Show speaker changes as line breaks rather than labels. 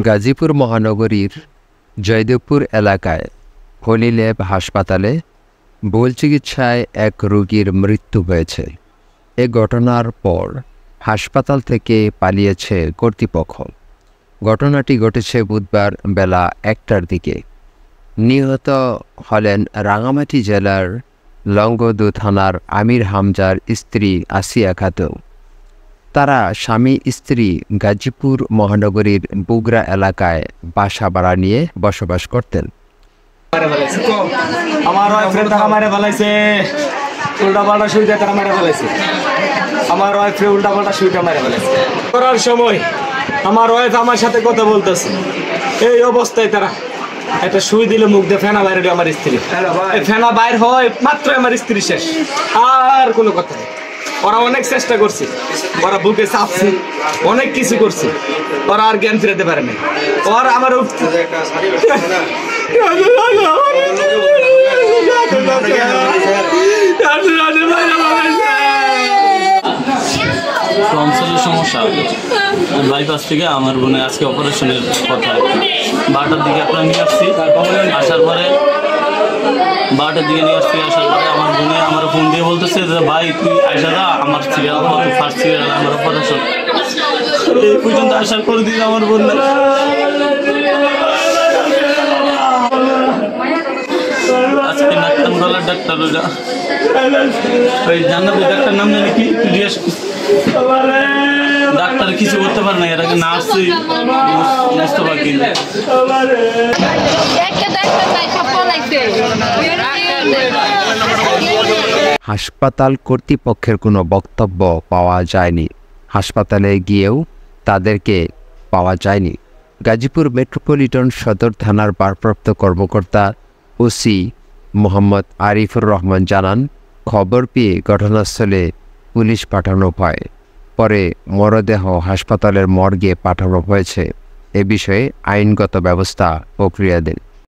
গাজীপুর মহানগরীর জয়দেবপুর এলাকায় হলি ল্যাব হাসপাতালে ভুল চিকিৎসায় এক রোগীর মৃত্যু হয়েছে। এ ঘটনার পর হাসপাতাল থেকে পালিয়েছে কর্তৃপক্ষ। ঘটনাটি ঘটেছে বুধবার বেলা 1টার দিকে। নিহত হলেন রাঙামাটি জেলার লংগদু থানার আমির হামজার স্ত্রী আসিয়া খাতুন। তারা স্বামী স্ত্রী গাজীপুর মহানগরীর বুগরা এলাকায় বাসা ভাড়া নিয়ে বসবাস করতেন।
আমার ওয়াইফের টাকা মারে ফেলাইছে, উল্টাপাল্টা সুইটা তারা মারে ফেলাইছে। আমার ওয়াইফের উল্টাপাল্টা সুইটা মারে ফেলাইছে। করার সময় আমার ওয়াইফ আমার সাথে কথা বলতেছে, এই অবস্থায় তারা একটা সুই দিলে মুখ দিয়ে ফেনা বাইরে আমার স্ত্রী। ফেনা বাইর হয় মাত্র আমার স্ত্রী শেষ, আর কোনো কথা নেই। ওরা অনেক চেষ্টা করছে, ওরা বুকে চাপছে, অনেক কিছু করছে, ওরা আর জ্ঞান ফিরাতে পারে না। ওরা আমার
টনসিলের সমস্যা, বাইপাস থেকে আমার বোনের আজকে অপারেশনের কথা। 12টার দিকে আপনার নিয়ে আসছি, আসার পরে 12টার দিকে নিয়ে আসছি। আসার পরে আমার বোনে আমার ফোন দিয়ে বলতেছে যে ভাই তুই আসা যা, আমার সিরিয়াল কত ফার্স্ট সিরিয়াল আমার অপারেশন। এই পর্যন্ত আসার পরে দিয়ে আমার বোন আজকে নাক্তানগলার ডাক্তার ওই জান্নাতের ডাক্তার নাম জানি কি ডাক্তার কিছু করতে পারে না, এটাকে নার্সই মুস্তফা কিনে।
হাসপাতাল কর্তৃপক্ষের কোনো বক্তব্য পাওয়া যায়নি। হাসপাতালে গিয়েও তাদেরকে পাওয়া যায়নি। গাজীপুর মেট্রোপলিটন সদর থানার ভারপ্রাপ্ত কর্মকর্তা ওসি মোহাম্মদ আরিফুর রহমান জানান, খবর পেয়ে ঘটনাস্থলে পুলিশ পাঠানো হয়। পরে মরদেহ হাসপাতালের মর্গে পাঠানো হয়েছে। এ বিষয়ে আইনগত ব্যবস্থা প্রক্রিয়াধীন।